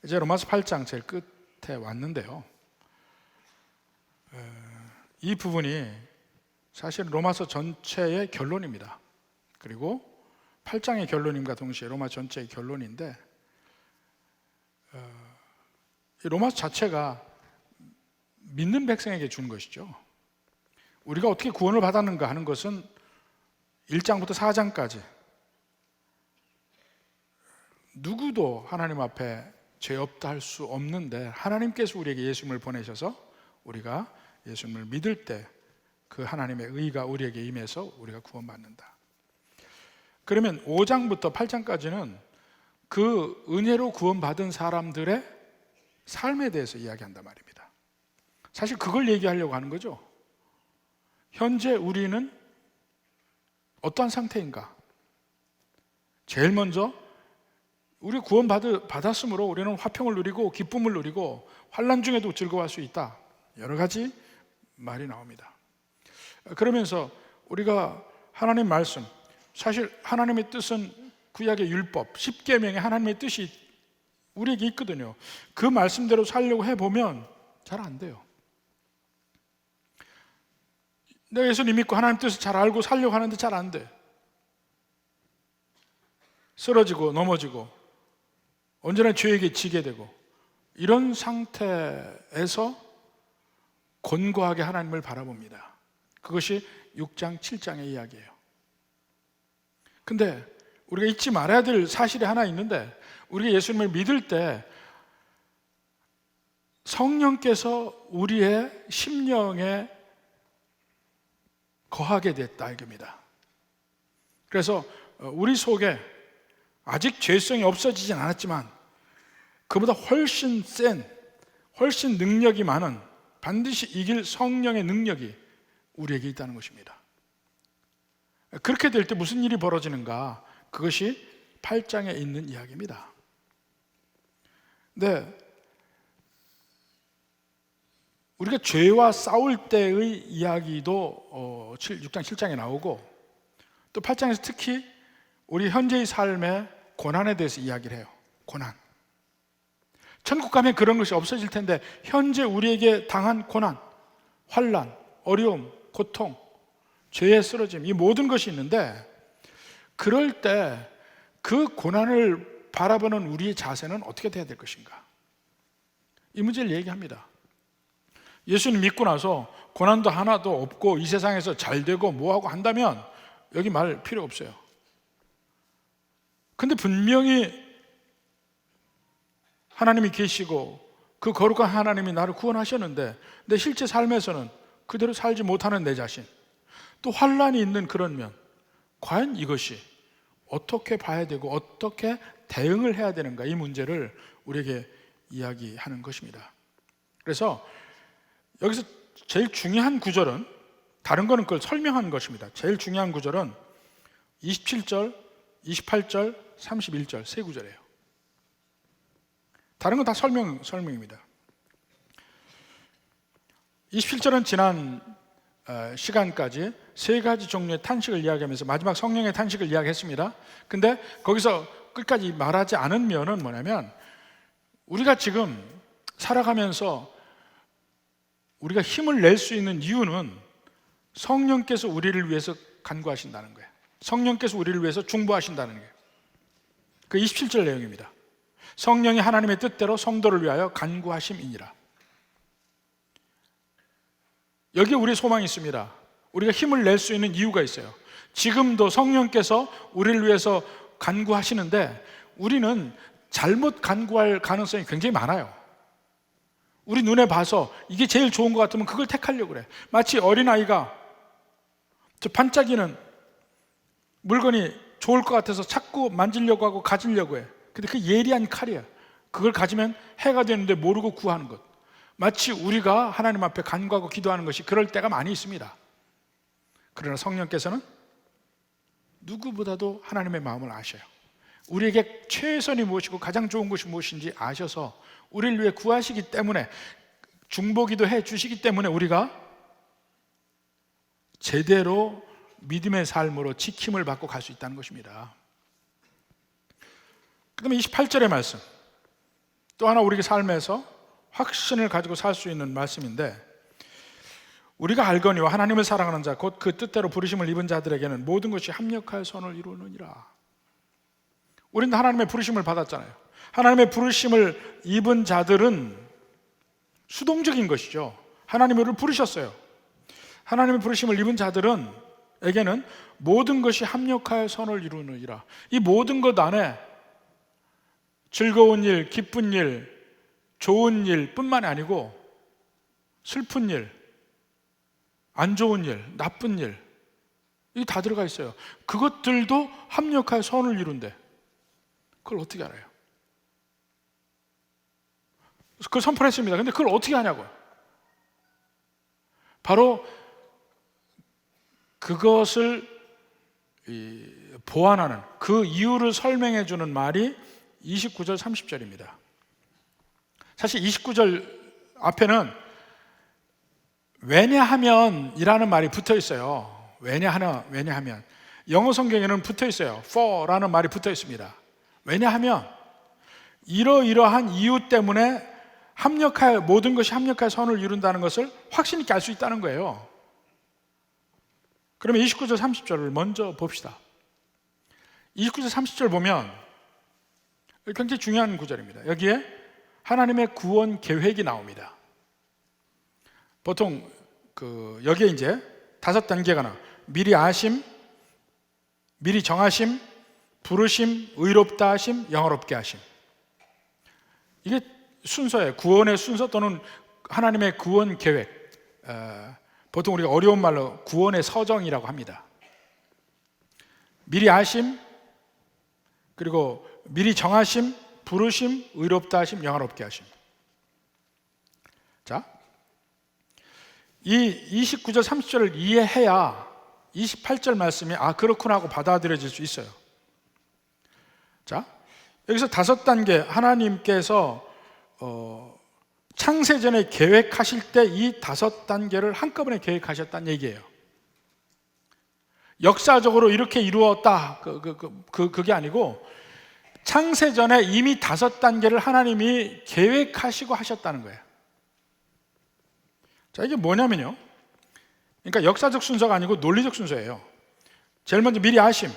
이제 로마서 8장 제일 끝에 왔는데요. 이 부분이 사실 로마서 전체의 결론입니다. 그리고 8장의 결론임과 동시에 로마 전체의 결론인데, 이 로마서 자체가 믿는 백성에게 준 것이죠. 우리가 어떻게 구원을 받았는가 하는 것은 1장부터 4장까지 누구도 하나님 앞에 죄 없다 할 수 없는데, 하나님께서 우리에게 예수님을 보내셔서 우리가 예수님을 믿을 때 그 하나님의 의가 우리에게 임해서 우리가 구원받는다. 그러면 5장부터 8장까지는 그 은혜로 구원받은 사람들의 삶에 대해서 이야기한단 말입니다. 사실 그걸 얘기하려고 하는 거죠. 현재 우리는 어떠한 상태인가? 제일 먼저 우리 구원받았으므로 우리는 화평을 누리고 기쁨을 누리고 환난 중에도 즐거워할 수 있다. 여러 가지 말이 나옵니다. 그러면서 우리가 하나님 말씀, 사실 하나님의 뜻은 구약의 율법, 십계명에 하나님의 뜻이 우리에게 있거든요. 그 말씀대로 살려고 해보면 잘 안 돼요. 내가 예수님 믿고 하나님 뜻을 잘 알고 살려고 하는데 잘 안 돼. 쓰러지고 넘어지고 언제나 죄에게 지게 되고, 이런 상태에서 곤고하게 하나님을 바라봅니다. 그것이 6장, 7장의 이야기예요. 근데 우리가 잊지 말아야 될 사실이 하나 있는데, 우리가 예수님을 믿을 때 성령께서 우리의 심령에 거하게 됐다 이겁니다. 그래서 우리 속에 아직 죄성이 없어지진 않았지만 그보다 훨씬 센, 훨씬 능력이 많은, 반드시 이길 성령의 능력이 우리에게 있다는 것입니다. 그렇게 될 때 무슨 일이 벌어지는가? 그것이 8장에 있는 이야기입니다. 네, 우리가 죄와 싸울 때의 이야기도 6장, 7장에 나오고, 또 8장에서 특히 우리 현재의 삶의 고난에 대해서 이야기를 해요. 고난. 천국 가면 그런 것이 없어질 텐데, 현재 우리에게 당한 고난, 환난, 어려움, 고통, 죄에 쓰러짐, 이 모든 것이 있는데, 그럴 때 그 고난을 바라보는 우리의 자세는 어떻게 돼야 될 것인가? 이 문제를 얘기합니다. 예수님 믿고 나서 고난도 하나도 없고 이 세상에서 잘 되고 뭐하고 한다면 여기 말 필요 없어요. 근데 분명히 하나님이 계시고 그 거룩한 하나님이 나를 구원하셨는데, 내 실제 삶에서는 그대로 살지 못하는 내 자신, 또 환난이 있는 그런 면, 과연 이것이 어떻게 봐야 되고 어떻게 대응을 해야 되는가, 이 문제를 우리에게 이야기하는 것입니다. 그래서 여기서 제일 중요한 구절은, 다른 거는 그걸 설명하는 것입니다. 제일 중요한 구절은 27절, 28절, 31절 세 구절이에요. 다른 건 다 설명입니다. 27절은 지난 시간까지 세 가지 종류의 탄식을 이야기하면서 마지막 성령의 탄식을 이야기했습니다. 근데 거기서 끝까지 말하지 않은 면은 뭐냐면, 우리가 지금 살아가면서 우리가 힘을 낼 수 있는 이유는 성령께서 우리를 위해서 간구하신다는 거예요. 성령께서 우리를 위해서 중보하신다는 거예요. 그 27절 내용입니다. 성령이 하나님의 뜻대로 성도를 위하여 간구하심이니라. 여기에 우리의 소망이 있습니다. 우리가 힘을 낼 수 있는 이유가 있어요. 지금도 성령께서 우리를 위해서 간구하시는데, 우리는 잘못 간구할 가능성이 굉장히 많아요. 우리 눈에 봐서 이게 제일 좋은 것 같으면 그걸 택하려고 그래. 마치 어린아이가 저 반짝이는 물건이 좋을 것 같아서 자꾸 만지려고 하고 가지려고 해. 근데 그 예리한 칼이야. 그걸 가지면 해가 되는데 모르고 구하는 것. 마치 우리가 하나님 앞에 간구하고 기도하는 것이 그럴 때가 많이 있습니다. 그러나 성령께서는 누구보다도 하나님의 마음을 아셔요. 우리에게 최선이 무엇이고 가장 좋은 것이 무엇인지 아셔서 우리를 위해 구하시기 때문에, 중보기도 해 주시기 때문에 우리가 제대로 믿음의 삶으로 지킴을 받고 갈 수 있다는 것입니다. 그 다음에 28절의 말씀, 또 하나 우리 삶에서 확신을 가지고 살 수 있는 말씀인데, 우리가 알거니와 하나님을 사랑하는 자 곧 그 뜻대로 부르심을 입은 자들에게는 모든 것이 합력하여 선을 이루느니라. 우리는 하나님의 부르심을 받았잖아요. 하나님의 부르심을 입은 자들은 수동적인 것이죠. 하나님이 우리를 부르셨어요. 하나님의 부르심을 입은 자들은 에게는 모든 것이 합력하여 선을 이루느니라. 이 모든 것 안에 즐거운 일, 기쁜 일, 좋은 일 뿐만이 아니고 슬픈 일, 안 좋은 일, 나쁜 일, 이게 다 들어가 있어요. 그것들도 합력하여 선을 이룬대. 그걸 어떻게 알아요? 그걸 선포했습니다. 근데 그걸 어떻게 하냐고요? 바로 그것을 보완하는, 그 이유를 설명해 주는 말이 29절 30절입니다. 사실 29절 앞에는 왜냐하면 이라는 말이 붙어 있어요. 왜냐하면 영어 성경에는 붙어 있어요. for라는 말이 붙어 있습니다. 왜냐하면 이러이러한 이유 때문에 모든 것이 합력하여 선을 이룬다는 것을 확신 있게 알 수 있다는 거예요. 그러면 29절 30절을 먼저 봅시다. 29절 30절 보면 굉장히 중요한 구절입니다. 여기에 하나님의 구원 계획이 나옵니다. 보통 여기에 이제 5단계가 나와요. 미리 아심, 미리 정하심, 부르심, 의롭다 하심, 영화롭게 하심. 이게 순서예요. 구원의 순서 또는 하나님의 구원 계획. 보통 우리가 어려운 말로 구원의 서정이라고 합니다. 미리 아심, 그리고 미리 정하심, 부르심, 의롭다 하심, 영화롭게 하심. 자, 이 29절 30절을 이해해야 28절 말씀이 그렇구나 하고 받아들여질 수 있어요. 자, 여기서 5단계 하나님께서 창세전에 계획하실 때 이 5단계를 한꺼번에 계획하셨다는 얘기예요. 역사적으로 이렇게 이루었다 그게 아니고 창세전에 이미 5단계를 하나님이 계획하시고 하셨다는 거예요. 자, 이게 뭐냐면요, 그러니까 역사적 순서가 아니고 논리적 순서예요. 제일 먼저 미리 아심.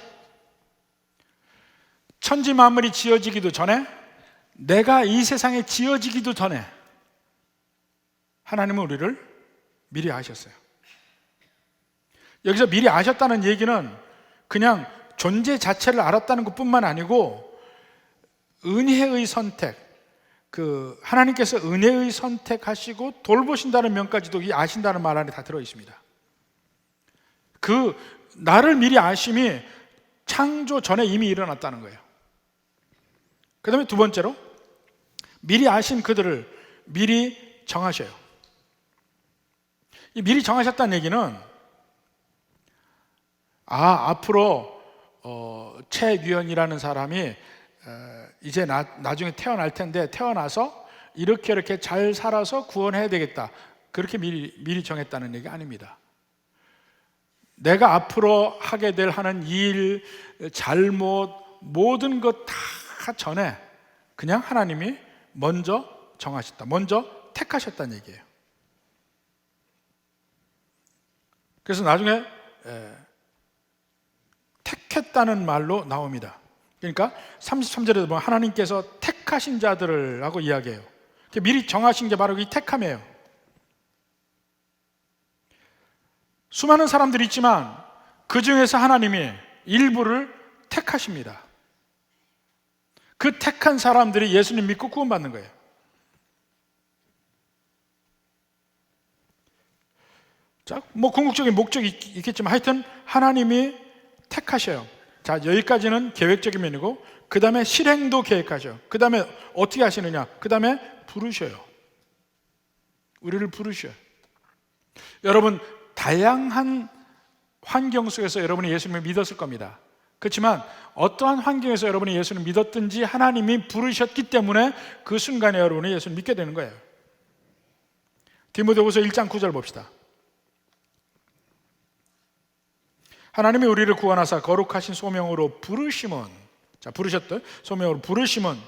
천지 만물이 지어지기도 전에, 내가 이 세상에 지어지기도 전에 하나님은 우리를 미리 아셨어요. 여기서 미리 아셨다는 얘기는 그냥 존재 자체를 알았다는 것뿐만 아니고 은혜의 선택, 하나님께서 은혜의 선택하시고 돌보신다는 면까지도 이 아신다는 말 안에 다 들어 있습니다. 나를 미리 아심이 창조 전에 이미 일어났다는 거예요. 그 다음에 두 번째로 미리 아신 그들을 미리 정하셔요. 이 미리 정하셨다는 얘기는 앞으로 최규현이라는 사람이 이제 나중에 태어날 텐데 태어나서 이렇게 잘 살아서 구원해야 되겠다, 그렇게 미리 정했다는 얘기 아닙니다. 내가 앞으로 하게 될 하는 일, 잘못, 모든 것 다 전에 그냥 하나님이 먼저 정하셨다, 먼저 택하셨다는 얘기예요. 그래서 나중에 택했다는 말로 나옵니다. 그러니까 33절에도 보면 하나님께서 택하신 자들을 하고 이야기해요. 미리 정하신 게 바로 이 택함이에요. 수많은 사람들이 있지만 그 중에서 하나님이 일부를 택하십니다. 그 택한 사람들이 예수님 믿고 구원받는 거예요. 자, 궁극적인 목적이 있겠지만 하여튼 하나님이 택하셔요. 자, 여기까지는 계획적인 면이고, 그 다음에 실행도 계획하셔요. 그 다음에 어떻게 하시느냐? 그 다음에 부르셔요. 우리를 부르셔요. 여러분, 다양한 환경 속에서 여러분이 예수님을 믿었을 겁니다. 그렇지만 어떠한 환경에서 여러분이 예수를 믿었든지 하나님이 부르셨기 때문에 그 순간에 여러분이 예수를 믿게 되는 거예요. 디모데후서 1장 9절 봅시다. 하나님이 우리를 구원하사 거룩하신 소명으로 부르심은, 자, 부르셨던 소명으로 부르심은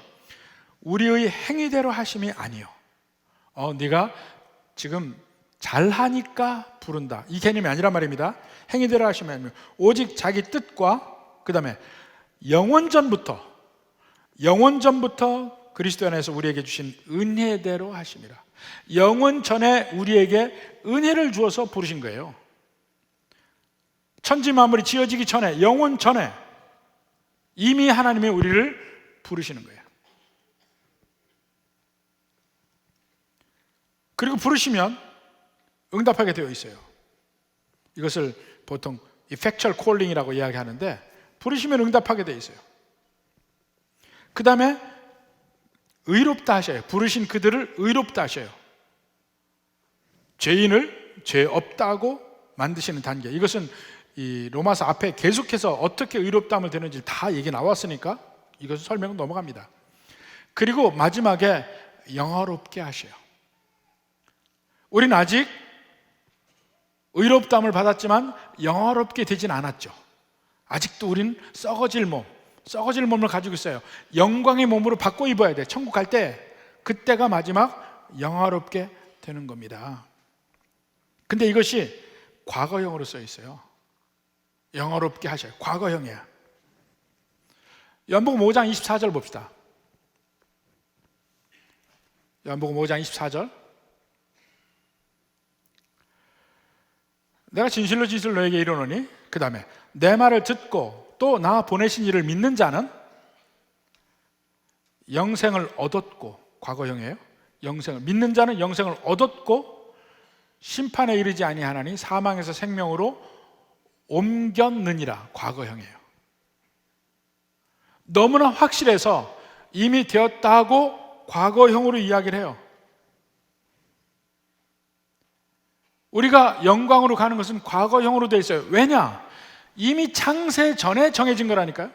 우리의 행위대로 하심이 아니요. 네가 지금 잘하니까 부른다, 이 개념이 아니란 말입니다. 행위대로 하심이 아니요 오직 자기 뜻과 그 다음에 영원전부터 그리스도 안에서 우리에게 주신 은혜대로 하심이라. 영원전에 우리에게 은혜를 주어서 부르신 거예요. 천지 만물이 지어지기 전에, 영원 전에 이미 하나님이 우리를 부르시는 거예요. 그리고 부르시면 응답하게 되어 있어요. 이것을 보통 effectual calling이라고 이야기하는데, 부르시면 응답하게 되어 있어요. 그 다음에 의롭다 하셔요. 부르신 그들을 의롭다 하셔요. 죄인을 죄 없다고 만드시는 단계. 이것은 이 로마서 앞에 계속해서 어떻게 의롭다함을 되는지 다 얘기 나왔으니까 이것은 설명은 넘어갑니다. 그리고 마지막에 영화롭게 하셔요. 우리는 아직 의롭다함을 받았지만 영화롭게 되진 않았죠. 아직도 우리는 썩어질 몸을 가지고 있어요. 영광의 몸으로 바꿔 입어야 돼. 천국 갈 때, 그때가 마지막 영화롭게 되는 겁니다. 근데 이것이 과거형으로 써 있어요. 영화롭게 하셔요. 과거형이야. 요한복음 5장 24절 봅시다. 요한복음 5장 24절. 내가 진실로 너에게 이르노니, 그 다음에 내 말을 듣고 또 나 보내신 이를 믿는 자는 영생을 얻었고, 과거형이에요. 영생을 믿는 자는 영생을 얻었고 심판에 이르지 아니하나니 사망에서 생명으로 옮겼느니라. 과거형이에요. 너무나 확실해서 이미 되었다고 과거형으로 이야기를 해요. 우리가 영광으로 가는 것은 과거형으로 되어 있어요. 왜냐? 이미 창세 전에 정해진 거라니까요.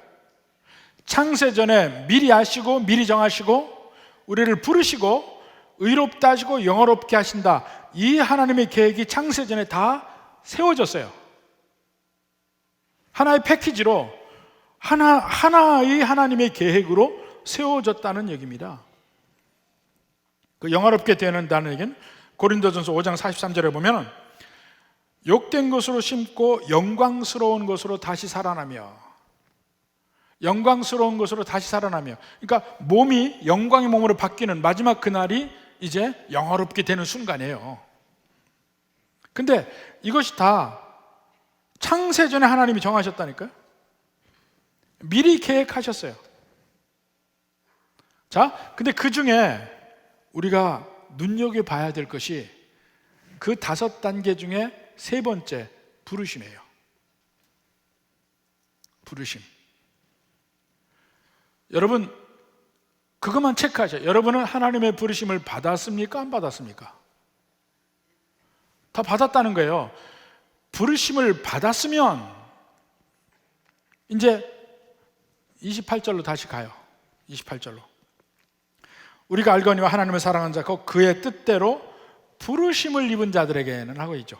창세 전에 미리 아시고 미리 정하시고 우리를 부르시고 의롭다 하시고 영화롭게 하신다. 이 하나님의 계획이 창세 전에 다 세워졌어요. 하나의 패키지로 하나의 하나님의 계획으로 세워졌다는 얘기입니다. 그 영화롭게 되는다는 얘기는 고린도전서 5장 43절에 보면 욕된 것으로 심고 영광스러운 것으로 다시 살아나며, 영광스러운 것으로 다시 살아나며, 그러니까 몸이 영광의 몸으로 바뀌는 마지막 그날이 이제 영화롭게 되는 순간이에요. 근데 이것이 다 창세전에 하나님이 정하셨다니까요. 미리 계획하셨어요. 자, 근데 그 중에 우리가 눈여겨봐야 될 것이 그 5단계 중에 3번째, 부르심이에요. 부르심. 여러분, 그것만 체크하셔요. 여러분은 하나님의 부르심을 받았습니까? 안 받았습니까? 다 받았다는 거예요. 부르심을 받았으면 이제 28절로 다시 가요. 28절로. 우리가 알거니와 하나님을 사랑하는 자 곧 그의 뜻대로 부르심을 입은 자들에게는 하고 있죠.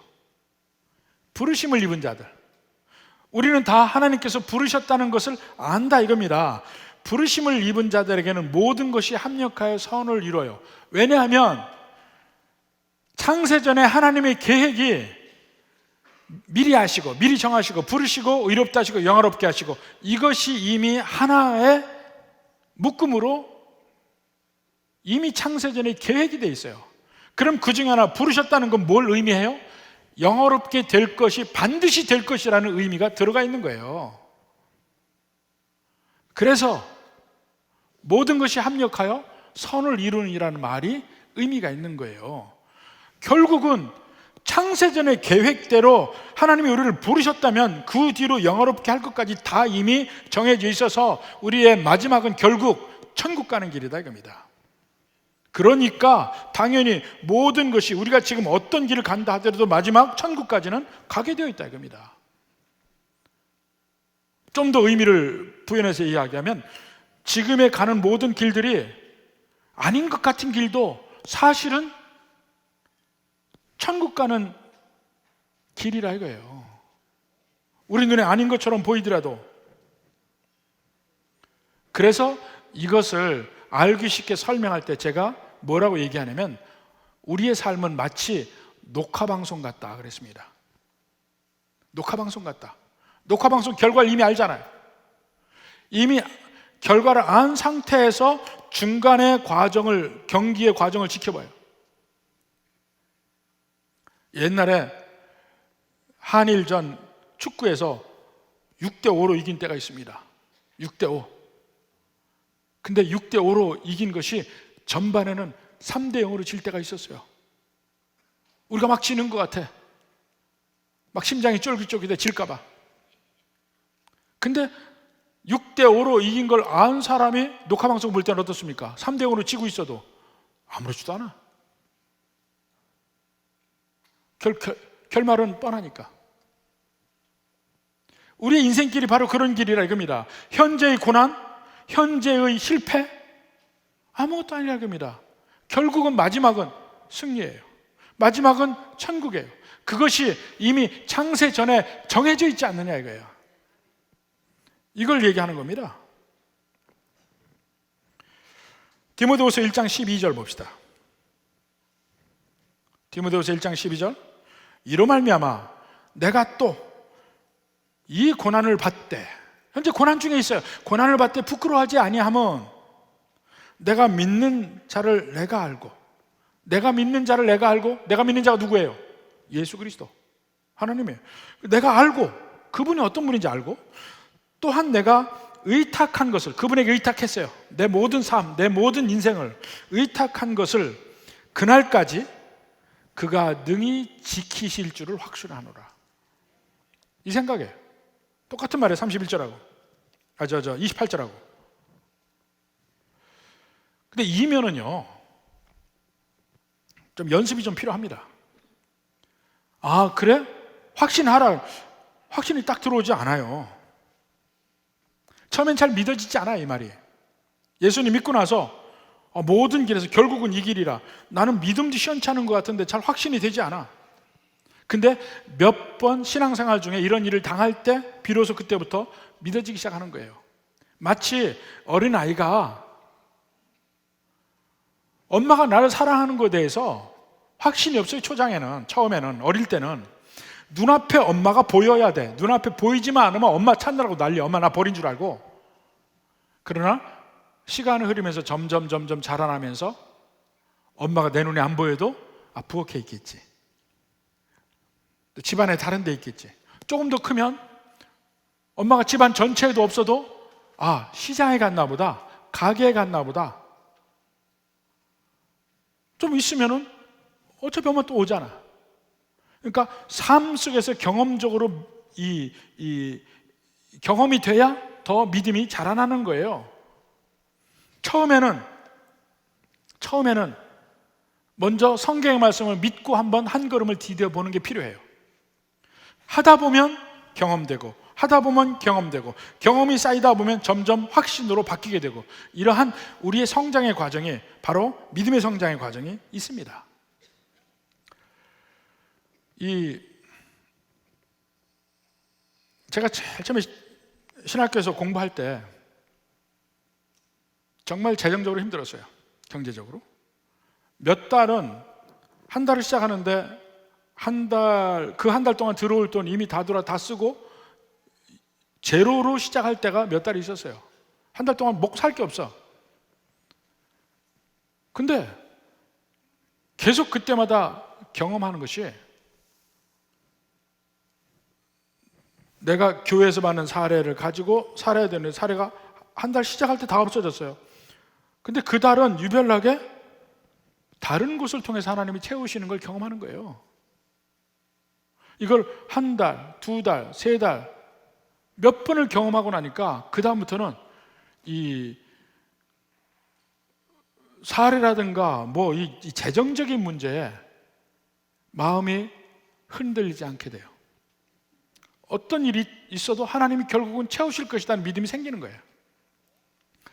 부르심을 입은 자들. 우리는 다 하나님께서 부르셨다는 것을 안다 이겁니다. 부르심을 입은 자들에게는 모든 것이 합력하여 선을 이뤄요. 왜냐하면 창세전에 하나님의 계획이 미리 하시고 미리 정하시고 부르시고 의롭다 하시고 영화롭게 하시고, 이것이 이미 하나의 묶음으로 이미 창세전에 계획이 돼 있어요. 그럼 그 중에 하나 부르셨다는 건 뭘 의미해요? 영화롭게 될 것이 반드시 될 것이라는 의미가 들어가 있는 거예요. 그래서 모든 것이 합력하여 선을 이루느니라는 말이 의미가 있는 거예요. 결국은 창세전의 계획대로 하나님이 우리를 부르셨다면 그 뒤로 영화롭게 할 것까지 다 이미 정해져 있어서 우리의 마지막은 결국 천국 가는 길이다 이겁니다. 그러니까 당연히 모든 것이 우리가 지금 어떤 길을 간다 하더라도 마지막 천국까지는 가게 되어 있다 이겁니다. 좀 더 의미를 부연해서 이야기하면 지금에 가는 모든 길들이 아닌 것 같은 길도 사실은 천국 가는 길이라 이거예요. 우리 눈에 아닌 것처럼 보이더라도. 그래서 이것을 알기 쉽게 설명할 때 제가 뭐라고 얘기하냐면 우리의 삶은 마치 녹화방송 같다 그랬습니다. 녹화방송 같다. 녹화방송 결과를 이미 알잖아요. 이미 결과를 안 상태에서 중간의 과정을, 경기의 과정을 지켜봐요. 옛날에 한일전 축구에서 6대5로 이긴 때가 있습니다. 6대5. 근데 6대5로 이긴 것이 전반에는 3대0으로 질 때가 있었어요. 우리가 막 지는 것 같아. 막 심장이 쫄깃쫄깃해 질까봐. 근데 6대5로 이긴 걸 아는 사람이 녹화방송 볼 때는 어떻습니까? 3대0으로 지고 있어도 아무렇지도 않아. 결말은 뻔하니까. 우리의 인생길이 바로 그런 길이라 이겁니다. 현재의 고난, 현재의 실패, 아무것도 아니라 이겁니다. 결국은 마지막은 승리예요. 마지막은 천국이에요. 그것이 이미 창세 전에 정해져 있지 않느냐 이거예요. 이걸 얘기하는 겁니다. 디모데후서 1장 12절 봅시다. 디모데후서 1장 12절. 이로 말미암아 내가 또 이 고난을 받되, 현재 고난 중에 있어요. 고난을 받되 부끄러워하지 아니함은 내가 믿는 자를 내가 알고, 내가 믿는 자를 내가 알고, 내가 믿는 자가 누구예요? 예수 그리스도 하나님이에요. 내가 알고, 그분이 어떤 분인지 알고, 또한 내가 의탁한 것을, 그분에게 의탁했어요. 내 모든 삶, 내 모든 인생을 의탁한 것을 그날까지 그가 능히 지키실 줄을 확신하노라. 이 생각이에요. 똑같은 말이에요. 31절하고 28절하고. 근데 이면은요 좀 연습이 좀 필요합니다. 아 그래? 확신하라. 확신이 딱 들어오지 않아요. 처음엔 잘 믿어지지 않아요. 이 말이. 예수님 믿고 나서 모든 길에서 결국은 이 길이라, 나는 믿음도 시원찮은 것 같은데 잘 확신이 되지 않아. 근데 몇 번 신앙생활 중에 이런 일을 당할 때 비로소 그때부터 믿어지기 시작하는 거예요. 마치 어린아이가 엄마가 나를 사랑하는 것에 대해서 확신이 없어요. 초장에는, 처음에는, 어릴 때는 눈앞에 엄마가 보여야 돼. 눈앞에 보이지만 않으면 엄마 찾느라고 난리. 엄마 나 버린 줄 알고. 그러나 시간이 흐르면서 점점 자라나면서 엄마가 내 눈에 안 보여도 부엌에 있겠지, 집안에 다른 데 있겠지. 조금 더 크면 엄마가 집안 전체에도 없어도 시장에 갔나 보다, 가게에 갔나 보다. 좀 있으면은 어차피 엄마 또 오잖아. 그러니까 삶 속에서 경험적으로 이 경험이 돼야 더 믿음이 자라나는 거예요. 처음에는 먼저 성경의 말씀을 믿고 한번 한 걸음을 디뎌 보는 게 필요해요. 하다 보면 경험되고, 하다 보면 경험되고, 경험이 쌓이다 보면 점점 확신으로 바뀌게 되고, 이러한 우리의 성장의 과정이 바로 믿음의 성장의 과정이 있습니다. 제가 제일 처음에 신학교에서 공부할 때 정말 재정적으로 힘들었어요. 경제적으로. 몇 달은, 한 달을 시작하는데 한 달 동안 들어올 돈 이미 다 쓰고 제로로 시작할 때가 몇 달이 있었어요. 한 달 동안 살 게 없어. 근데 계속 그때마다 경험하는 것이, 내가 교회에서 받는 사례를 가지고 살아야 되는 사례가 한 달 시작할 때 다 없어졌어요. 근데 그 달은 유별나게 다른 곳을 통해서 하나님이 채우시는 걸 경험하는 거예요. 이걸 한 달, 두 달, 세 달, 몇 번을 경험하고 나니까 그 다음부터는 이 사례라든가 이 재정적인 문제에 마음이 흔들리지 않게 돼요. 어떤 일이 있어도 하나님이 결국은 채우실 것이라는 믿음이 생기는 거예요.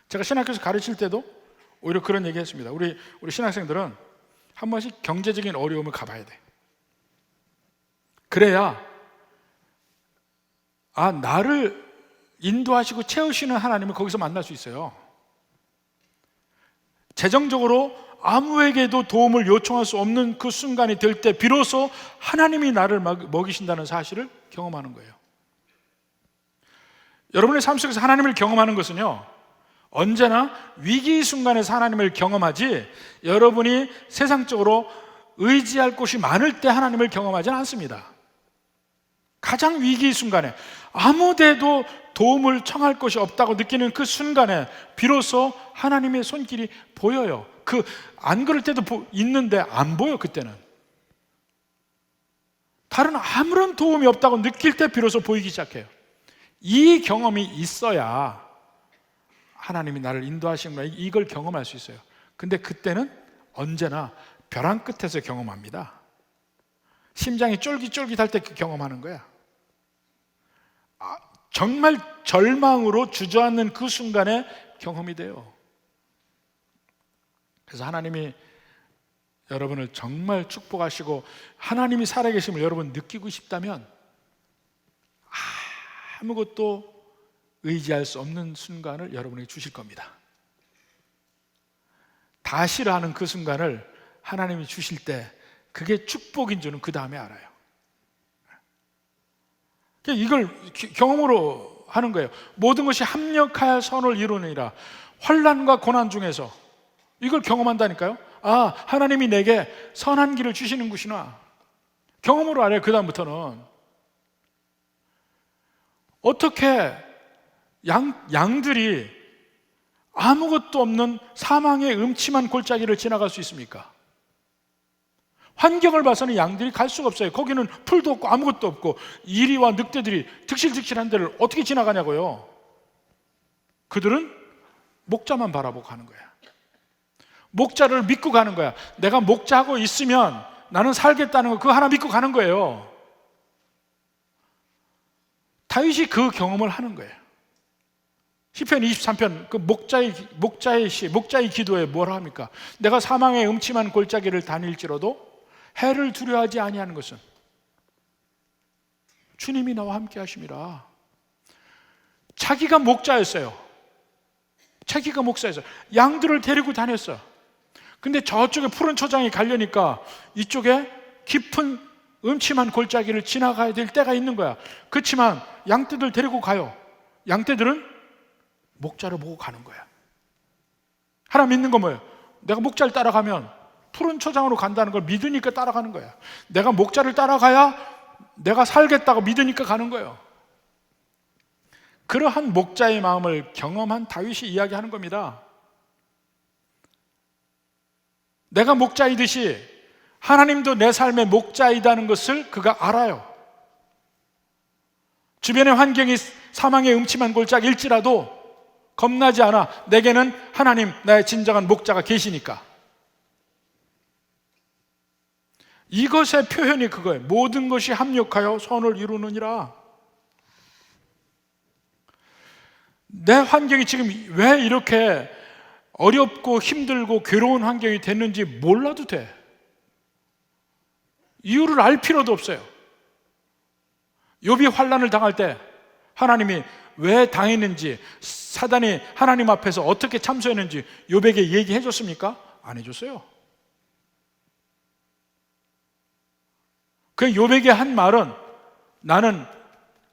제가 신학교에서 가르칠 때도 오히려 그런 얘기 했습니다. 우리 신학생들은 한 번씩 경제적인 어려움을 가봐야 돼. 그래야 나를 인도하시고 채우시는 하나님을 거기서 만날 수 있어요. 재정적으로 아무에게도 도움을 요청할 수 없는 그 순간이 될 때 비로소 하나님이 나를 먹이신다는 사실을 경험하는 거예요. 여러분의 삶 속에서 하나님을 경험하는 것은요, 언제나 위기 순간에서 하나님을 경험하지, 여러분이 세상적으로 의지할 곳이 많을 때 하나님을 경험하지는 않습니다. 가장 위기 순간에 아무데도 도움을 청할 곳이 없다고 느끼는 그 순간에 비로소 하나님의 손길이 보여요. 안 그럴 때도 있는데 안 보여. 그때는 다른 아무런 도움이 없다고 느낄 때 비로소 보이기 시작해요. 이 경험이 있어야 하나님이 나를 인도하시는 거야, 이걸 경험할 수 있어요. 근데 그때는 언제나 벼랑 끝에서 경험합니다. 심장이 쫄깃쫄깃할 때 경험하는 거야. 정말 절망으로 주저앉는 그 순간에 경험이 돼요. 그래서 하나님이 여러분을 정말 축복하시고 하나님이 살아계심을 여러분 느끼고 싶다면 아무것도 의지할 수 없는 순간을 여러분에게 주실 겁니다. 다 싫어하는 그 순간을 하나님이 주실 때 그게 축복인 줄은 그 다음에 알아요. 이걸 경험으로 하는 거예요. 모든 것이 합력하여 선을 이루느니라. 환난과 고난 중에서 이걸 경험한다니까요. 하나님이 내게 선한 길을 주시는 것이구나. 경험으로 알아요. 그 다음부터는 어떻게 양들이 아무것도 없는 사망의 음침한 골짜기를 지나갈 수 있습니까? 환경을 봐서는 양들이 갈 수가 없어요. 거기는 풀도 없고 아무것도 없고 이리와 늑대들이 득실득실한 데를 어떻게 지나가냐고요. 그들은 목자만 바라보고 가는 거야. 목자를 믿고 가는 거야. 내가 목자하고 있으면 나는 살겠다는 거, 그거 하나 믿고 가는 거예요. 다윗이 그 경험을 하는 거예요. 시편 23편 그 목자의 기도에 뭐라 합니까? 내가 사망의 음침한 골짜기를 다닐지라도 해를 두려워하지 아니하는 것은 주님이 나와 함께 하심이라. 자기가 목자였어요. 자기가 목사였어요. 양들을 데리고 다녔어요. 근데 저쪽에 푸른 초장이 가려니까 이쪽에 깊은 음침한 골짜기를 지나가야 될 때가 있는 거야. 그렇지만 양떼들 데리고 가요. 양떼들은 목자를 보고 가는 거야. 하나 믿는 건 뭐예요? 내가 목자를 따라가면 푸른 초장으로 간다는 걸 믿으니까 따라가는 거야. 내가 목자를 따라가야 내가 살겠다고 믿으니까 가는 거예요. 그러한 목자의 마음을 경험한 다윗이 이야기하는 겁니다. 내가 목자이듯이 하나님도 내 삶의 목자이다는 것을 그가 알아요. 주변의 환경이 사망의 음침한 골짜기일지라도 겁나지 않아. 내게는 하나님, 나의 진정한 목자가 계시니까. 이것의 표현이 그거예요. 모든 것이 합력하여 선을 이루느니라. 내 환경이 지금 왜 이렇게 어렵고 힘들고 괴로운 환경이 됐는지 몰라도 돼. 이유를 알 필요도 없어요. 욥이 환난을 당할 때 하나님이 왜 당했는지, 사단이 하나님 앞에서 어떻게 참소했는지 욥에게 얘기해 줬습니까? 안 해줬어요. 그 욥에게 한 말은 나는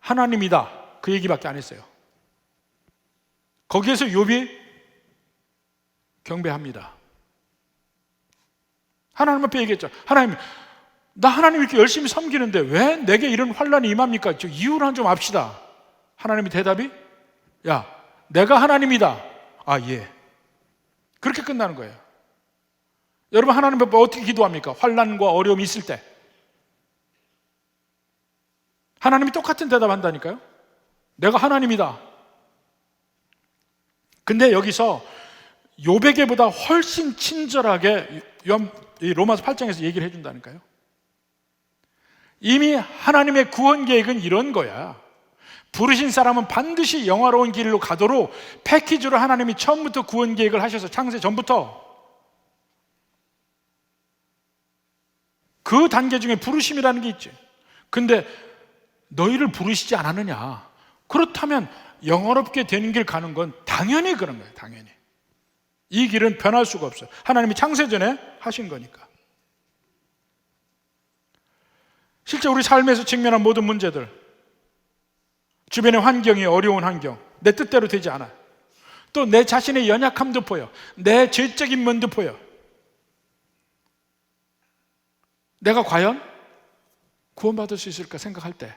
하나님이다, 그 얘기밖에 안 했어요. 거기에서 욥이 경배합니다. 하나님 앞에 얘기했죠. 하나님, 나 하나님 이렇게 열심히 섬기는데 왜 내게 이런 환난이 임합니까? 이유를 좀 압시다. 하나님의 대답이, 야, 내가 하나님이다. 예. 그렇게 끝나는 거예요. 여러분, 하나님 앞에 어떻게 기도합니까? 환난과 어려움이 있을 때 하나님이 똑같은 대답한다니까요. 내가 하나님이다. 근데 여기서 욥에게보다 훨씬 친절하게 로마서 8장에서 얘기를 해준다니까요. 이미 하나님의 구원 계획은 이런 거야. 부르신 사람은 반드시 영화로운 길로 가도록 패키지로 하나님이 처음부터 구원 계획을 하셔서 창세 전부터 그 단계 중에 부르심이라는 게 있지. 근데 너희를 부르시지 않았느냐? 그렇다면 영화롭게 되는 길 가는 건 당연히 그런 거예요. 당연히. 이 길은 변할 수가 없어요. 하나님이 창세전에 하신 거니까. 실제 우리 삶에서 직면한 모든 문제들, 주변의 환경이 어려운 환경, 내 뜻대로 되지 않아요. 또 내 자신의 연약함도 보여. 내 죄적인 면도 보여. 내가 과연 구원받을 수 있을까 생각할 때,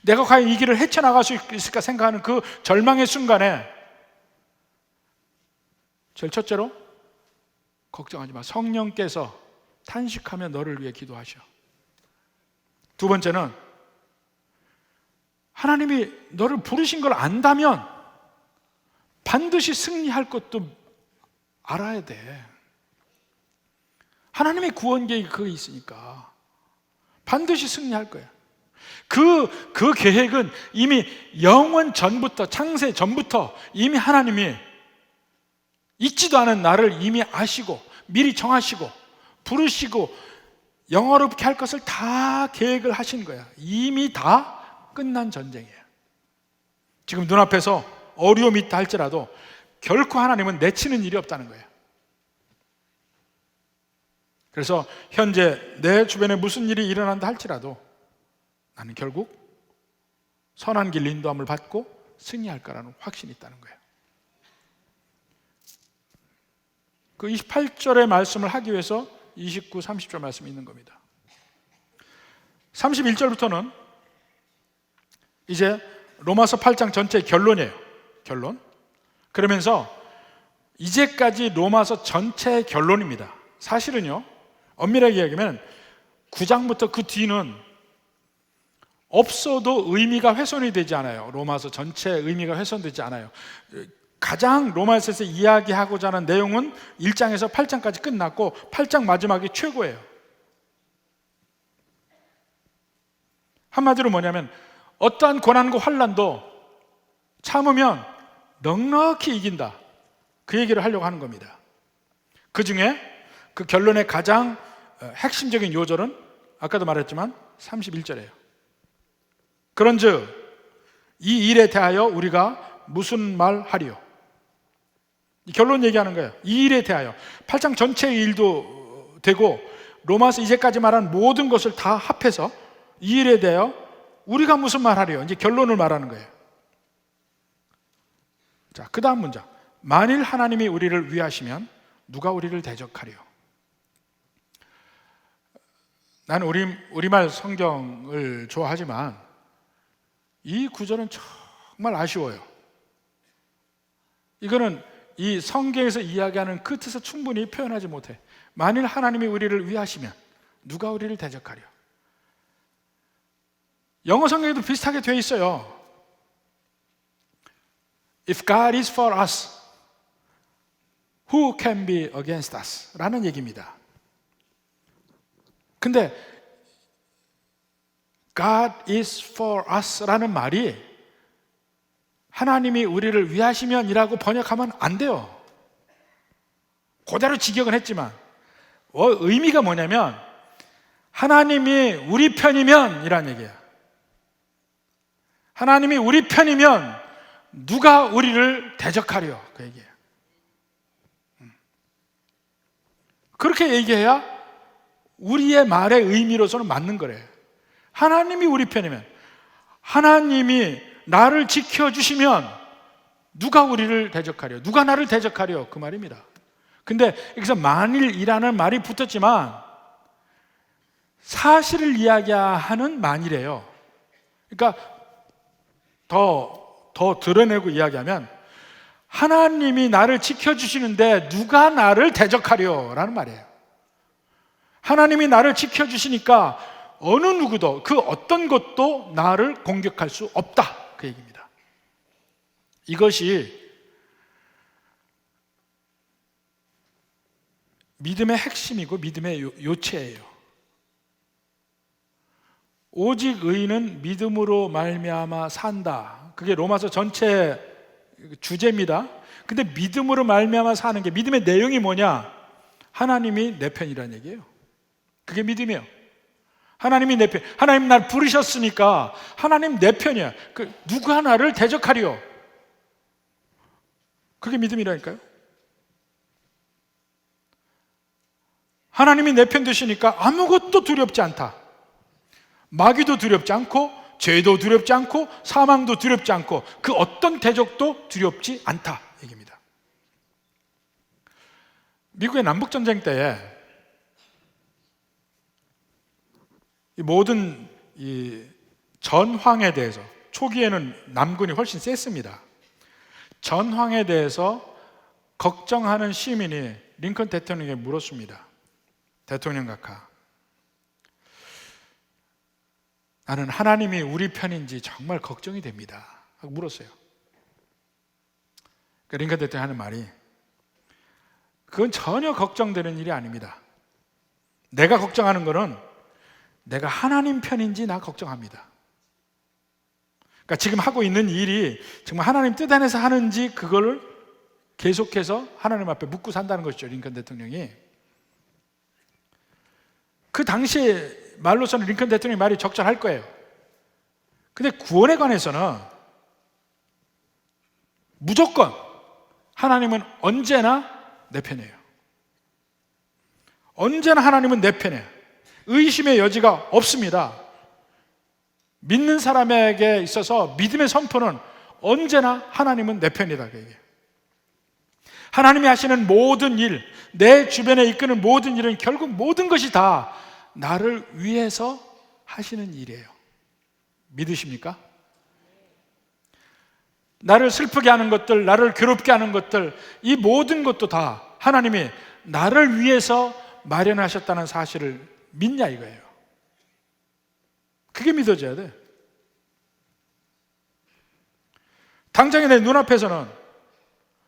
내가 과연 이 길을 헤쳐나갈 수 있을까 생각하는 그 절망의 순간에 제일 첫째로 걱정하지 마. 성령께서 탄식하며 너를 위해 기도하셔. 두 번째는 하나님이 너를 부르신 걸 안다면 반드시 승리할 것도 알아야 돼. 하나님의 구원 계획이 그게 있으니까 반드시 승리할 거야. 그 계획은 이미 영원 전부터, 창세 전부터 이미 하나님이 있지도 않은 나를 이미 아시고 미리 정하시고 부르시고 영화롭게 할 것을 다 계획을 하신 거야. 이미 다 끝난 전쟁이에요. 지금 눈앞에서 어려움이 있다 할지라도 결코 하나님은 내치는 일이 없다는 거예요. 그래서 현재 내 주변에 무슨 일이 일어난다 할지라도 나는 결국 선한 길 인도함을 받고 승리할 거라는 확신이 있다는 거예요. 그 28절의 말씀을 하기 위해서 29, 30절 말씀이 있는 겁니다. 31절부터는 이제 로마서 8장 전체의 결론이에요. 결론. 그러면서 이제까지 로마서 전체의 결론입니다. 사실은요, 엄밀하게 이야기하면 9장부터 그 뒤는 없어도 의미가 훼손이 되지 않아요. 로마서 전체의 의미가 훼손되지 않아요. 가장 로마서에서 이야기하고자 하는 내용은 1장에서 8장까지 끝났고 8장 마지막이 최고예요. 한마디로 뭐냐면 어떠한 고난과 환난도 참으면 넉넉히 이긴다. 그 얘기를 하려고 하는 겁니다. 그 중에 그 결론의 가장 핵심적인 요절은 아까도 말했지만 31절이에요. 그런즉 이 일에 대하여 우리가 무슨 말 하리요? 이 결론 얘기하는 거예요. 이 일에 대하여 8장 전체의 일도 되고 로마서 이제까지 말한 모든 것을 다 합해서 이 일에 대하여 우리가 무슨 말 하리요? 이제 결론을 말하는 거예요. 자, 그 다음 문장. 만일 하나님이 우리를 위하시면 누가 우리를 대적하리요? 나는 우리말 성경을 좋아하지만 이 구절은 정말 아쉬워요. 이거는 이 성경에서 이야기하는 그 뜻을 충분히 표현하지 못해. 만일 하나님이 우리를 위하시면 누가 우리를 대적하려? 영어 성경에도 비슷하게 되어 있어요. If God is for us, who can be against us? 라는 얘기입니다. 근데 God is for us 라는 말이 하나님이 우리를 위하시면이라고 번역하면 안 돼요. 그대로 직역은 했지만 의미가 뭐냐면 하나님이 우리 편이면 이란 얘기야. 하나님이 우리 편이면 누가 우리를 대적하려? 그 얘기예요. 그렇게 얘기해야 우리의 말의 의미로서는 맞는 거래요. 하나님이 우리 편이면, 하나님이 나를 지켜주시면 누가 우리를 대적하려? 누가 나를 대적하려? 그 말입니다. 근데 여기서 만일이라는 말이 붙었지만 사실을 이야기하는 만일이에요. 그러니까 더 드러내고 이야기하면 하나님이 나를 지켜주시는데 누가 나를 대적하려? 라는 말이에요. 하나님이 나를 지켜주시니까 어느 누구도 그 어떤 것도 나를 공격할 수 없다. 그 얘기입니다. 이것이 믿음의 핵심이고 믿음의 요체예요. 오직 의인은 믿음으로 말미암아 산다. 그게 로마서 전체 주제입니다. 근데 믿음으로 말미암아 사는 게 믿음의 내용이 뭐냐? 하나님이 내 편이라는 얘기예요. 그게 믿음이에요. 하나님이 내 편. 하나님 날 부르셨으니까 하나님 내 편이야. 누가 나를 대적하리요? 그게 믿음이라니까요. 하나님이 내 편 드시니까 아무것도 두렵지 않다. 마귀도 두렵지 않고, 죄도 두렵지 않고, 사망도 두렵지 않고, 그 어떤 대적도 두렵지 않다 얘기입니다. 미국의 남북전쟁 때에 이 모든 이 전황에 대해서, 초기에는 남군이 훨씬 셌습니다. 전황에 대해서 걱정하는 시민이 링컨 대통령에게 물었습니다. 대통령 각하, 나는 하나님이 우리 편인지 정말 걱정이 됩니다 하고 물었어요. 링컨 대통령이 하는 말이, 그건 전혀 걱정되는 일이 아닙니다. 내가 걱정하는 거는 내가 하나님 편인지 나 걱정합니다. 그러니까 지금 하고 있는 일이 정말 하나님 뜻 안에서 하는지 그걸 계속해서 하나님 앞에 묻고 산다는 것이죠. 링컨 대통령이. 그 당시에 말로서는 링컨 대통령의 말이 적절할 거예요. 근데 구원에 관해서는 무조건 하나님은 언제나 내 편이에요. 언제나 하나님은 내 편이에요. 의심의 여지가 없습니다. 믿는 사람에게 있어서 믿음의 선포는 언제나 하나님은 내 편이다. 하나님이 하시는 모든 일, 내 주변에 이끄는 모든 일은 결국 모든 것이 다 나를 위해서 하시는 일이에요. 믿으십니까? 나를 슬프게 하는 것들, 나를 괴롭게 하는 것들, 이 모든 것도 다 하나님이 나를 위해서 마련하셨다는 사실을 믿냐 이거예요. 그게 믿어져야 돼. 당장에 내 눈앞에서는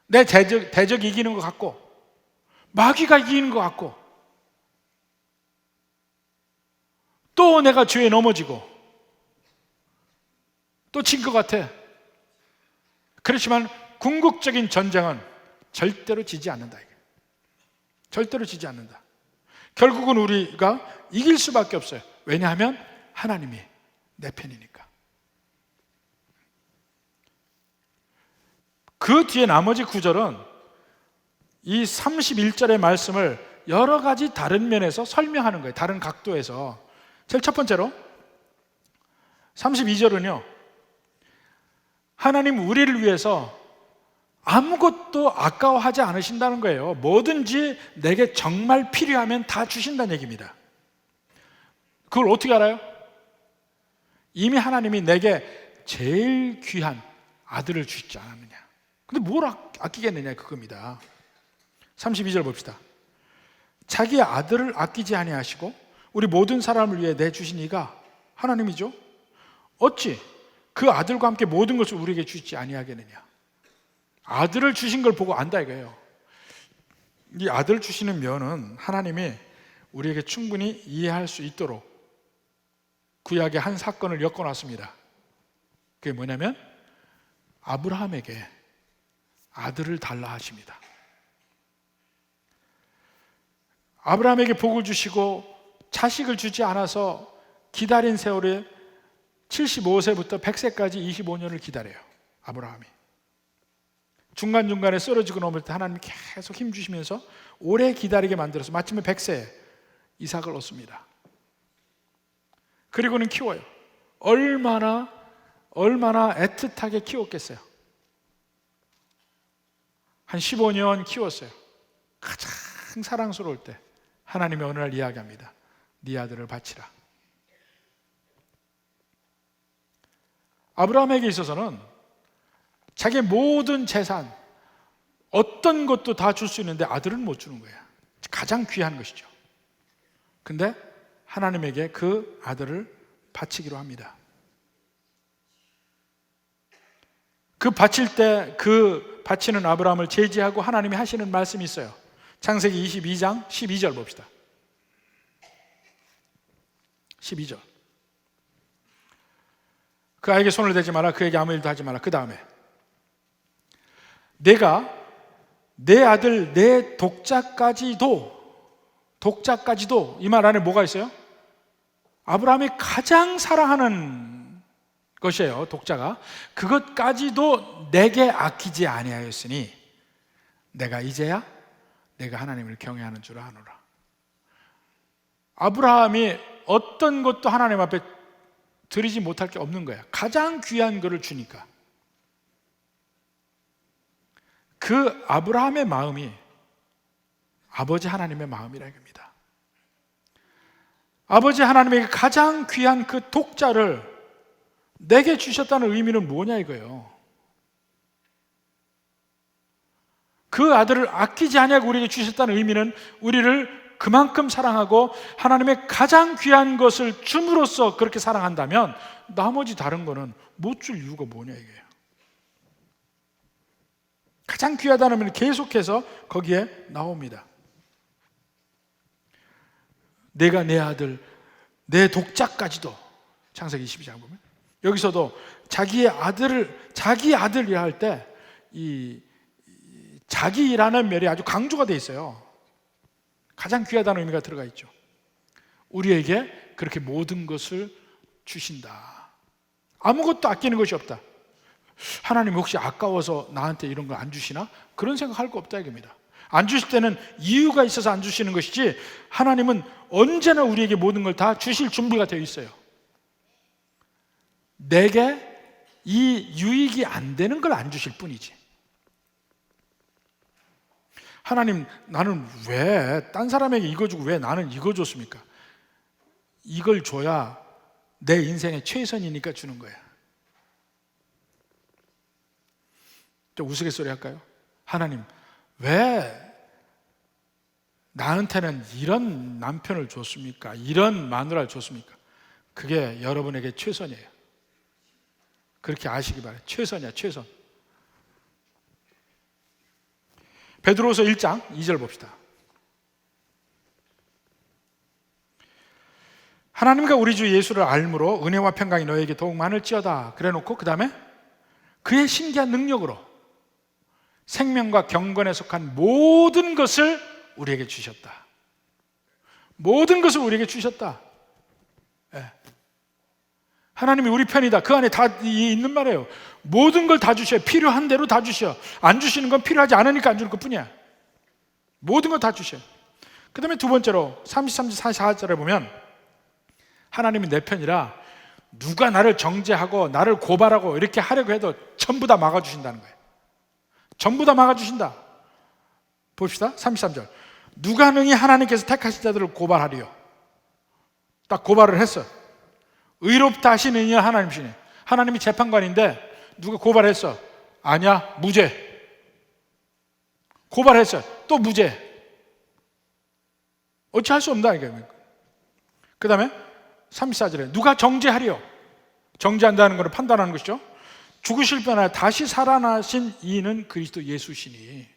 내 대적이 이기는 것 같고, 마귀가 이기는 것 같고, 또 내가 죄에 넘어지고 또 진 것 같아. 그렇지만 궁극적인 전쟁은 절대로 지지 않는다. 절대로 지지 않는다. 결국은 우리가 이길 수밖에 없어요. 왜냐하면 하나님이 내 편이니까. 그 뒤에 나머지 구절은 이 31절의 말씀을 여러 가지 다른 면에서 설명하는 거예요. 다른 각도에서. 제일 첫 번째로 32절은요, 하나님 우리를 위해서 아무것도 아까워하지 않으신다는 거예요. 뭐든지 내게 정말 필요하면 다 주신다는 얘기입니다. 그걸 어떻게 알아요? 이미 하나님이 내게 제일 귀한 아들을 주시지 않았느냐. 근데 뭘 아끼겠느냐 그겁니다. 32절 봅시다. 자기 아들을 아끼지 아니하시고 우리 모든 사람을 위해 내주신 이가 하나님이죠. 어찌 그 아들과 함께 모든 것을 우리에게 주시지 아니하겠느냐. 아들을 주신 걸 보고 안다 이거예요. 이 아들 주시는 면은 하나님이 우리에게 충분히 이해할 수 있도록 구약의 한 사건을 엮어놨습니다. 그게 뭐냐면 아브라함에게 아들을 달라 하십니다. 아브라함에게 복을 주시고 자식을 주지 않아서 기다린 세월에 75세부터 100세까지 25년을 기다려요. 아브라함이. 중간중간에 쓰러지고 넘을 때 하나님이 계속 힘주시면서 오래 기다리게 만들어서 마침내 100세에 이삭을 얻습니다. 그리고는 키워요. 얼마나 애틋하게 키웠겠어요. 한 15년 키웠어요. 가장 사랑스러울 때 하나님이 어느 날 이야기합니다. 네 아들을 바치라. 아브라함에게 있어서는 자기의 모든 재산, 어떤 것도 다 줄 수 있는데 아들은 못 주는 거야. 가장 귀한 것이죠. 근데 하나님에게 그 아들을 바치기로 합니다. 그 바칠 때 그 바치는 아브라함을 제지하고 하나님이 하시는 말씀이 있어요. 창세기 22장 12절 봅시다. 12절. 그 아이에게 손을 대지 마라. 그에게 아무 일도 하지 마라. 그 다음에 내가 내 아들 내 독자까지도 이 말 안에 뭐가 있어요? 아브라함이 가장 사랑하는 것이에요. 독자가. 그것까지도 내게 아끼지 아니하였으니 내가 이제야 내가 하나님을 경외하는 줄 아노라. 아브라함이 어떤 것도 하나님 앞에 드리지 못할 게 없는 거야. 가장 귀한 것을 주니까. 그 아브라함의 마음이 아버지 하나님의 마음이라 이겁니다. 아버지 하나님에게 가장 귀한 그 독자를 내게 주셨다는 의미는 뭐냐 이거예요. 그 아들을 아끼지 아니하고 우리에게 주셨다는 의미는 우리를 그만큼 사랑하고 하나님의 가장 귀한 것을 줌으로써 그렇게 사랑한다면 나머지 다른 거는 못 줄 이유가 뭐냐 이거예요. 가장 귀하다는 의미는 계속해서 거기에 나옵니다. 내가 내 아들, 내 독자까지도, 창세기 22장 보면 여기서도 자기 아들이라 할 때 이 자기라는 말이 아주 강조가 되어 있어요. 가장 귀하다는 의미가 들어가 있죠. 우리에게 그렇게 모든 것을 주신다. 아무것도 아끼는 것이 없다. 하나님 혹시 아까워서 나한테 이런 걸 안 주시나? 그런 생각할 거 없다 이겁니다. 안 주실 때는 이유가 있어서 안 주시는 것이지 하나님은 언제나 우리에게 모든 걸 다 주실 준비가 되어 있어요. 내게 이 유익이 안 되는 걸 안 주실 뿐이지. 하나님, 나는 왜 딴 사람에게 이거 주고 왜 나는 이거 줬습니까? 이걸 줘야 내 인생의 최선이니까 주는 거야. 좀 우스갯소리 할까요? 하나님, 왜 나한테는 이런 남편을 줬습니까? 이런 마누라를 줬습니까? 그게 여러분에게 최선이에요. 그렇게 아시기 바라요. 최선이야, 최선. 베드로서 1장 2절 봅시다. 하나님과 우리 주 예수를 알므로 은혜와 평강이 너에게 더욱 많을지어다. 그래놓고 그 다음에 그의 신기한 능력으로 생명과 경건에 속한 모든 것을 우리에게 주셨다. 모든 것을 우리에게 주셨다. 네. 하나님이 우리 편이다. 그 안에 다 있는 말이에요. 모든 걸 다 주셔요. 필요한 대로 다 주셔. 안 주시는 건 필요하지 않으니까 안 주는 것 뿐이야. 모든 걸 다 주셔요. 그 다음에 두 번째로 33절 44절에 보면 하나님이 내 편이라 누가 나를 정죄하고 나를 고발하고 이렇게 하려고 해도 전부 다 막아주신다는 거예요. 전부 다 막아주신다. 봅시다. 33절. 누가 능히 하나님께서 택하신 자들을 고발하리요. 딱 고발을 했어. 의롭다 하시는 이는 하나님이시니. 하나님이 재판관인데 누가 고발했어. 아니야, 무죄. 고발했어. 또 무죄. 어찌 할 수 없다 이거예요. 그 다음에 34절에 누가 정죄하리요. 정죄한다는 것을 판단하는 것이죠. 죽으실 뻔하여 다시 살아나신 이는 그리스도 예수시니.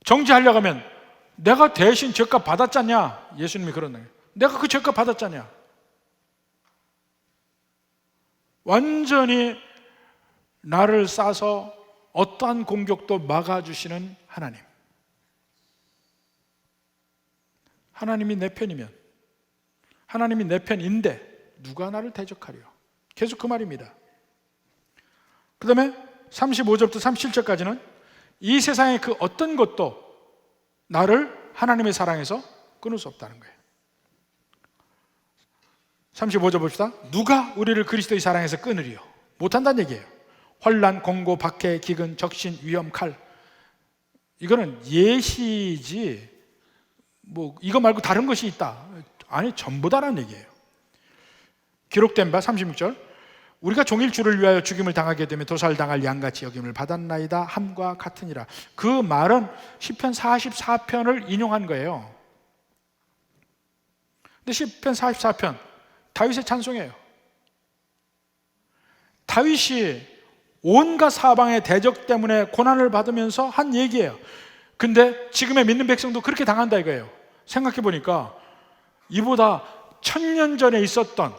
정죄하려고 하면 내가 대신 죄값 받았잖냐. 예수님이 그런 거예요. 내가 그 죄값 받았잖냐. 완전히 나를 싸서 어떠한 공격도 막아주시는 하나님. 하나님이 내 편이면, 하나님이 내 편인데 누가 나를 대적하려. 계속 그 말입니다. 그 다음에 35절부터 37절까지는 이 세상의 그 어떤 것도 나를 하나님의 사랑에서 끊을 수 없다는 거예요. 35절 봅시다. 누가 우리를 그리스도의 사랑에서 끊으리요? 못한다는 얘기예요. 환난, 공고, 박해, 기근, 적신, 위험, 칼. 이거는 예시지 뭐 이거 말고 다른 것이 있다. 아니, 전부 다라는 얘기예요. 기록된 바 36절. 우리가 종일 주를 위하여 죽임을 당하게 되면 도살당할 양같이 여김을 받았나이다 함과 같으니라. 그 말은 시편 44편을 인용한 거예요. 근데 시편 44편 다윗의 찬송이에요. 다윗이 온갖 사방의 대적 때문에 고난을 받으면서 한 얘기예요. 근데 지금의 믿는 백성도 그렇게 당한다 이거예요. 생각해 보니까 이보다 1000년 전에 있었던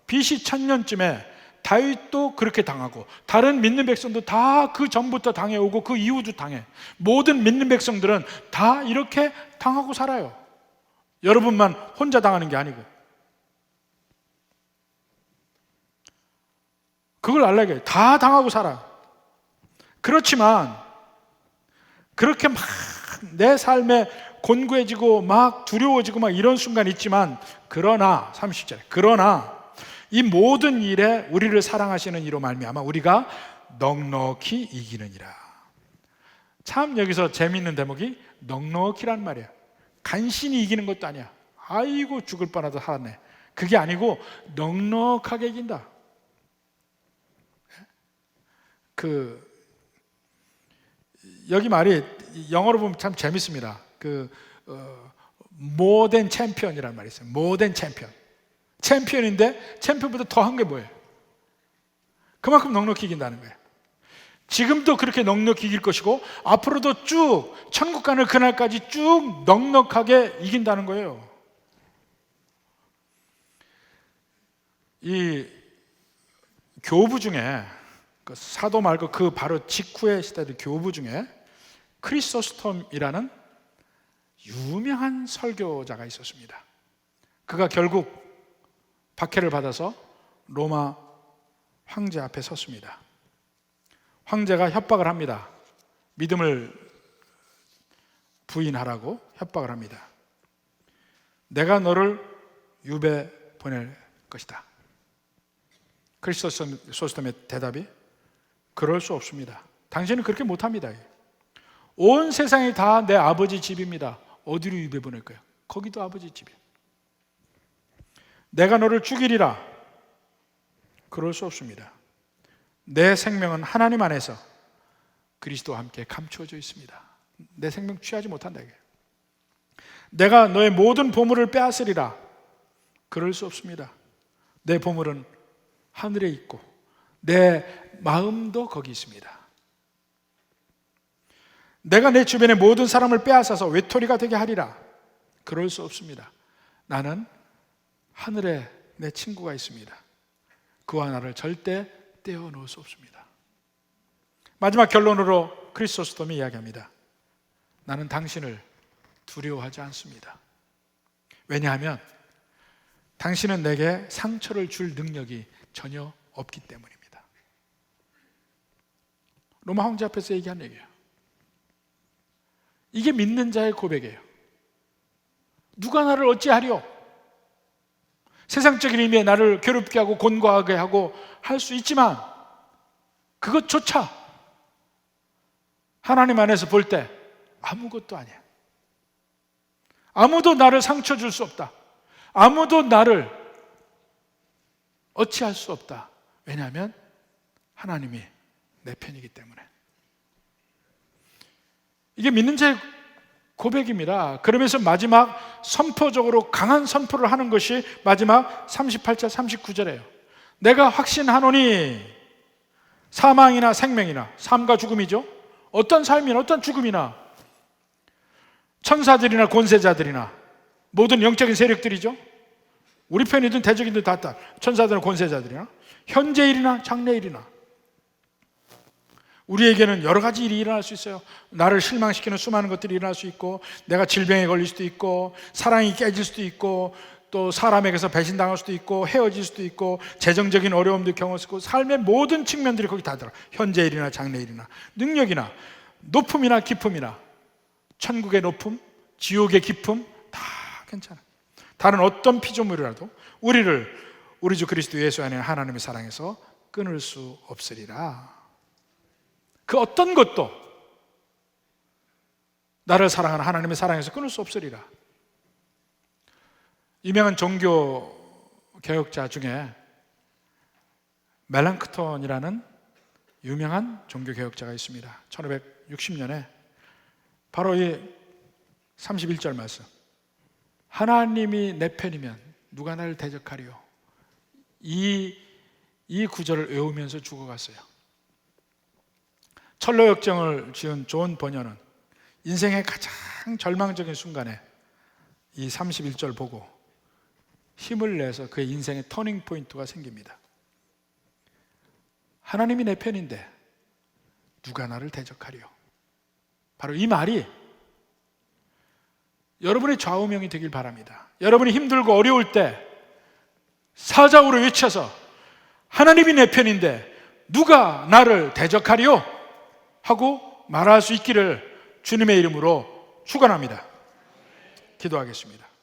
BC 1000년쯤에 다윗도 그렇게 당하고 다른 믿는 백성도 다 그 전부터 당해오고 그 이후도 당해. 모든 믿는 백성들은 다 이렇게 당하고 살아요. 여러분만 혼자 당하는 게 아니고. 그걸 알라게 다 당하고 살아. 그렇지만 그렇게 막 내 삶에 곤고해지고 막 두려워지고 막 이런 순간이 있지만, 그러나 30절에 그러나 이 모든 일에 우리를 사랑하시는 이로 말미암아 우리가 넉넉히 이기느니라. 참 여기서 재미있는 대목이 넉넉히란 말이야. 간신히 이기는 것도 아니야. 아이고 죽을 뻔하다 살았네, 그게 아니고 넉넉하게 이긴다. 여기 말이 영어로 보면 참 재밌습니다. more than champion이라는 말이 있어요. more than champion. 챔피언인데 챔피언보다 더한 게 뭐예요? 그만큼 넉넉히 이긴다는 거예요. 지금도 그렇게 넉넉히 이길 것이고 앞으로도 쭉 천국 가는 그날까지 쭉 넉넉하게 이긴다는 거예요. 이 교부 중에 사도 말고 그 바로 직후의 시대들 교부 중에 크리소스톰이라는 유명한 설교자가 있었습니다. 그가 결국 박해를 받아서 로마 황제 앞에 섰습니다. 황제가 협박을 합니다. 믿음을 부인하라고 협박을 합니다. 내가 너를 유배 보낼 것이다. 크리소스톰의 대답이 그럴 수 없습니다. 당신은 그렇게 못합니다. 온 세상이 다 내 아버지 집입니다. 어디로 유배 보낼 거예요? 거기도 아버지 집이에요. 내가 너를 죽이리라. 그럴 수 없습니다. 내 생명은 하나님 안에서 그리스도와 함께 감추어져 있습니다. 내 생명 취하지 못한다 이게. 내가 너의 모든 보물을 빼앗으리라. 그럴 수 없습니다. 내 보물은 하늘에 있고 내 마음도 거기 있습니다. 내가 내 주변의 모든 사람을 빼앗아서 외톨이가 되게 하리라. 그럴 수 없습니다. 나는 하늘에 내 친구가 있습니다. 그와 나를 절대 떼어놓을 수 없습니다. 마지막 결론으로 크리소스톰이 이야기합니다. 나는 당신을 두려워하지 않습니다. 왜냐하면 당신은 내게 상처를 줄 능력이 전혀 없기 때문입니다. 로마 황제 앞에서 얘기한 얘기예요. 이게 믿는 자의 고백이에요. 누가 나를 어찌하리요? 세상적인 의미에 나를 괴롭게 하고 곤고하게 하고 할 수 있지만 그것조차 하나님 안에서 볼 때 아무것도 아니야. 아무도 나를 상처 줄 수 없다. 아무도 나를 어찌할 수 없다. 왜냐하면 하나님이 내 편이기 때문에. 이게 믿는 자의 고백입니다. 그러면서 마지막 선포적으로 강한 선포를 하는 것이 마지막 38절 39절이에요. 내가 확신하노니 사망이나 생명이나, 삶과 죽음이죠. 어떤 삶이나 어떤 죽음이나, 천사들이나 권세자들이나 모든 영적인 세력들이죠. 우리 편이든 대적이든 다 천사들이나 권세자들이나, 현재일이나 장래일이나. 우리에게는 여러 가지 일이 일어날 수 있어요. 나를 실망시키는 수많은 것들이 일어날 수 있고, 내가 질병에 걸릴 수도 있고, 사랑이 깨질 수도 있고, 또 사람에게서 배신당할 수도 있고, 헤어질 수도 있고, 재정적인 어려움도 경험할 수 있고, 삶의 모든 측면들이 거기 다 들어. 현재일이나 장래일이나, 능력이나, 높음이나 기쁨이나, 천국의 높음, 지옥의 기쁨 다 괜찮아. 다른 어떤 피조물이라도 우리를 우리 주 그리스도 예수 안에 하나님의 사랑에서 끊을 수 없으리라. 그 어떤 것도 나를 사랑하는 하나님의 사랑에서 끊을 수 없으리라. 유명한 종교 개혁자 중에 멜랑크톤이라는 유명한 종교 개혁자가 있습니다. 1560년에 바로 이 31절 말씀, 하나님이 내 편이면 누가 나를 대적하리요. 이 구절을 외우면서 죽어갔어요. 철로역정을 지은 존 버녀는 인생의 가장 절망적인 순간에 이 31절 보고 힘을 내서 그의 인생의 터닝 포인트가 생깁니다. 하나님이 내 편인데 누가 나를 대적하리요. 바로 이 말이 여러분의 좌우명이 되길 바랍니다. 여러분이 힘들고 어려울 때 사자우로 외쳐서 하나님이 내 편인데 누가 나를 대적하리요? 하고 말할 수 있기를 주님의 이름으로 축원합니다. 기도하겠습니다.